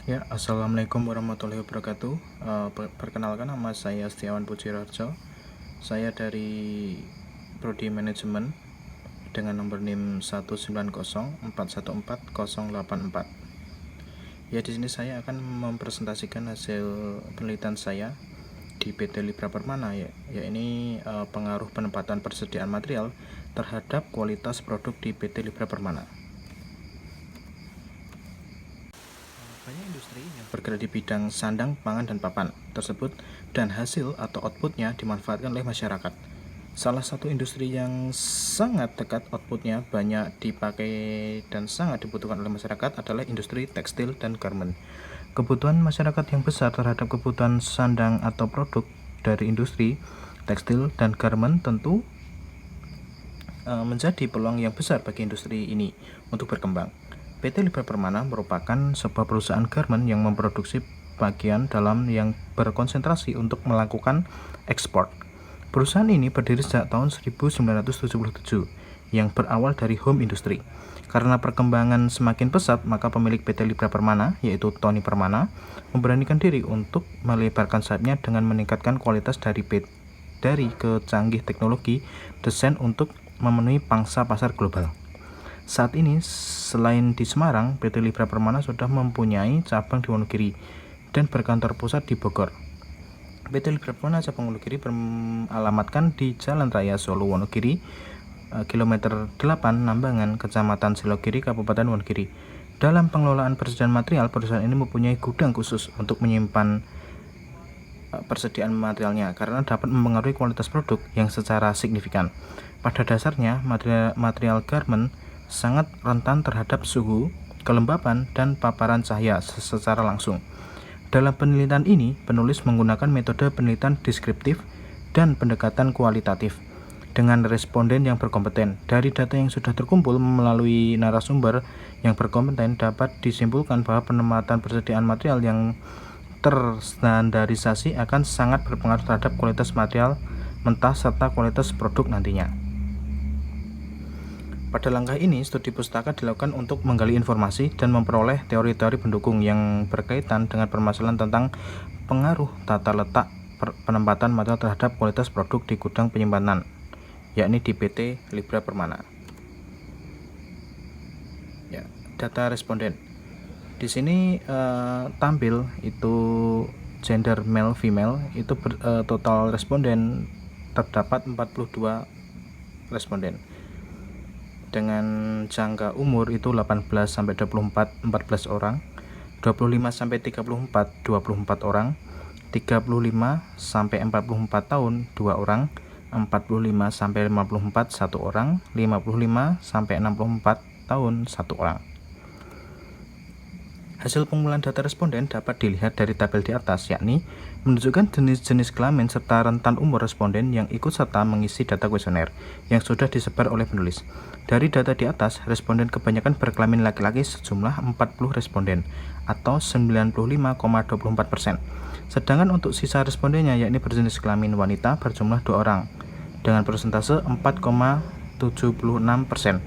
Ya, assalamualaikum warahmatullahi wabarakatuh. Perkenalkan, nama saya Setiawan Pujiarjo. Saya dari Prodi Manajemen dengan nomor NIM 190414084. Ya, di sini saya akan mempresentasikan hasil penelitian saya di PT Libra Permana, ya ini pengaruh penempatan persediaan material terhadap kualitas produk di PT Libra Permana. Banyak industri yang bergerak di bidang sandang, pangan, dan papan tersebut, dan hasil atau outputnya dimanfaatkan oleh masyarakat. Salah satu industri yang sangat dekat outputnya banyak dipakai dan sangat dibutuhkan oleh masyarakat adalah industri tekstil dan garment. Kebutuhan masyarakat yang besar terhadap kebutuhan sandang atau produk dari industri tekstil dan garment tentu menjadi peluang yang besar bagi industri ini untuk berkembang. PT Libra Permana merupakan sebuah perusahaan garment yang memproduksi bagian dalam yang berkonsentrasi untuk melakukan ekspor. Perusahaan ini berdiri sejak tahun 1977 yang berawal dari home industry. Karena perkembangan semakin pesat, maka pemilik PT Libra Permana, yaitu Tony Permana, memberanikan diri untuk melebarkan sayapnya dengan meningkatkan kualitas dari kecanggih teknologi desain untuk memenuhi pangsa pasar global. Saat ini, selain di Semarang, PT Libra Permana sudah mempunyai cabang di Wonogiri dan berkantor pusat di Bogor. PT Libra Permana cabang Wonogiri beralamatkan di Jalan Raya Solo Wonogiri, kilometer 8 Nambangan, Kecamatan Silogiri, Kabupaten Wonogiri. Dalam pengelolaan persediaan material, perusahaan ini mempunyai gudang khusus untuk menyimpan persediaan materialnya karena dapat mempengaruhi kualitas produk yang secara signifikan. Pada dasarnya, material garment sangat rentan terhadap suhu, kelembapan, dan paparan cahaya secara langsung. Dalam penelitian ini, penulis menggunakan metode penelitian deskriptif dan pendekatan kualitatif dengan responden yang berkompeten. Dari data yang sudah terkumpul melalui narasumber yang berkompeten, dapat disimpulkan bahwa penempatan persediaan material yang terstandarisasi akan sangat berpengaruh terhadap kualitas material mentah serta kualitas produk nantinya. Pada langkah ini, studi pustaka dilakukan untuk menggali informasi dan memperoleh teori-teori pendukung yang berkaitan dengan permasalahan tentang pengaruh tata letak penempatan material terhadap kualitas produk di gudang penyimpanan, yakni di PT Libra Permana. Ya, data responden. Di sini tampil itu gender male female, itu total responden terdapat 42 responden. Dengan jangka umur itu 18 sampai 24 14 orang, 25 sampai 34 24 orang, 35 sampai 44 tahun 2 orang, 45 sampai 54 1 orang, 55 sampai 64 tahun 1 orang. Hasil pengumpulan data responden dapat dilihat dari tabel di atas, yakni menunjukkan jenis-jenis kelamin serta rentan umur responden yang ikut serta mengisi data kuesioner yang sudah disebar oleh penulis. Dari data di atas, responden kebanyakan berkelamin laki-laki sejumlah 40 responden atau 95,24%. Sedangkan untuk sisa respondennya yakni berjenis kelamin wanita berjumlah 2 orang dengan persentase 4,76%.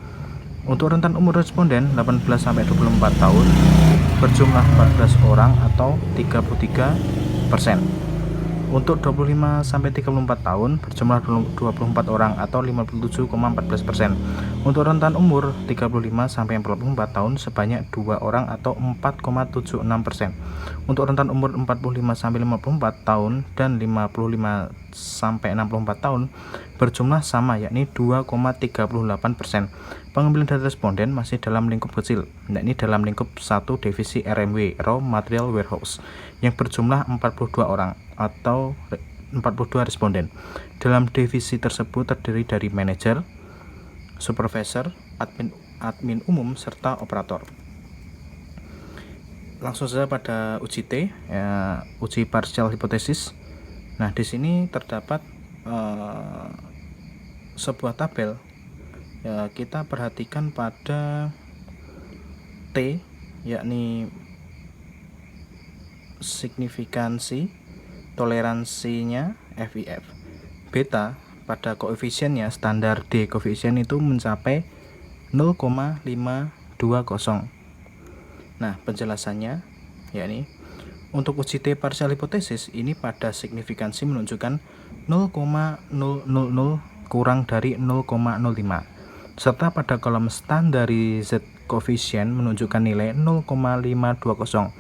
Untuk rentan umur responden 18-24 tahun berjumlah 14 orang atau 33%. Untuk 25-34 tahun berjumlah 24 orang atau 57,14%. Untuk rentan umur 35-44 tahun sebanyak 2 orang atau 4,76%. Untuk rentan umur 45-54 tahun dan 55-64 tahun berjumlah sama, yakni 2,38%. Pengambilan data responden masih dalam lingkup kecil, yakni dalam lingkup 1 divisi RMW Raw Material Warehouse yang berjumlah 42 orang atau 42 responden. Dalam divisi tersebut terdiri dari manajer, supervisor, admin umum, serta operator. Langsung saja pada uji T, uji partial hipotesis. Nah, di sini terdapat sebuah tabel. Ya, kita perhatikan pada T, yakni signifikansi, toleransinya FIF. Beta pada koefisiennya standar D koefisien itu mencapai 0,520. Nah, penjelasannya yakni untuk uji T partial hipotesis ini pada signifikansi menunjukkan 0,000 kurang dari 0,05, serta pada kolom standari Z koefisien menunjukkan nilai 0,520.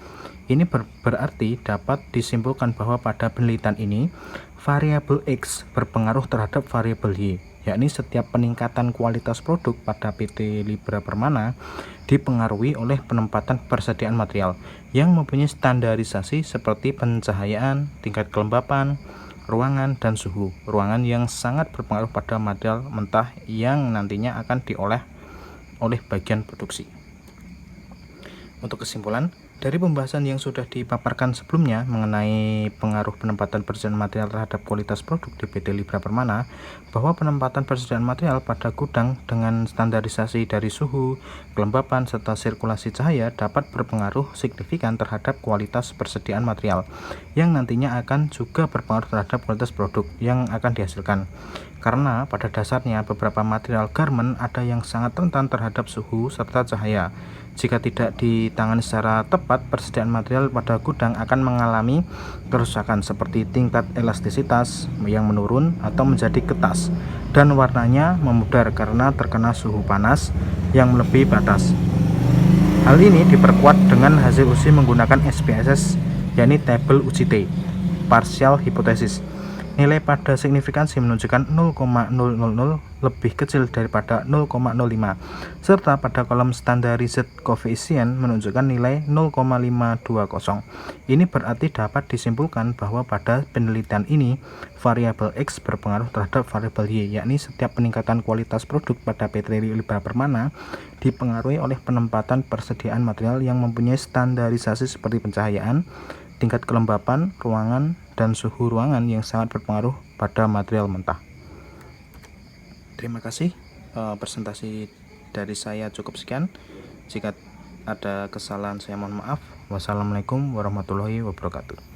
Ini berarti dapat disimpulkan bahwa pada penelitian ini variabel X berpengaruh terhadap variabel Y, yakni setiap peningkatan kualitas produk pada PT Libra Permana dipengaruhi oleh penempatan persediaan material yang mempunyai standarisasi seperti pencahayaan, tingkat kelembapan, ruangan, dan suhu ruangan yang sangat berpengaruh pada material mentah yang nantinya akan diolah oleh bagian produksi. Untuk kesimpulan, dari pembahasan yang sudah dipaparkan sebelumnya mengenai pengaruh penempatan persediaan material terhadap kualitas produk di PT Libra Permana, bahwa penempatan persediaan material pada gudang dengan standarisasi dari suhu, kelembapan, serta sirkulasi cahaya dapat berpengaruh signifikan terhadap kualitas persediaan material, yang nantinya akan juga berpengaruh terhadap kualitas produk yang akan dihasilkan. Karena pada dasarnya beberapa material garment ada yang sangat rentan terhadap suhu serta cahaya. Jika tidak ditangani secara tepat, persediaan material pada gudang akan mengalami kerusakan seperti tingkat elastisitas yang menurun atau menjadi ketas, dan warnanya memudar karena terkena suhu panas yang melebihi batas. Hal ini diperkuat dengan hasil uji menggunakan SPSS, yakni tabel uji T partial hipotesis. Nilai pada signifikansi menunjukkan 0,000 lebih kecil daripada 0,05, serta pada kolom standari Z koefisien menunjukkan nilai 0,520. Ini berarti dapat disimpulkan bahwa pada penelitian ini variabel X berpengaruh terhadap variabel Y, yakni setiap peningkatan kualitas produk pada PT Libra Permana dipengaruhi oleh penempatan persediaan material yang mempunyai standarisasi seperti pencahayaan, tingkat kelembapan ruangan, dan suhu ruangan yang sangat berpengaruh pada material mentah. Terima kasih. Presentasi dari saya cukup sekian. Jika ada kesalahan saya mohon maaf. Wassalamualaikum warahmatullahi wabarakatuh.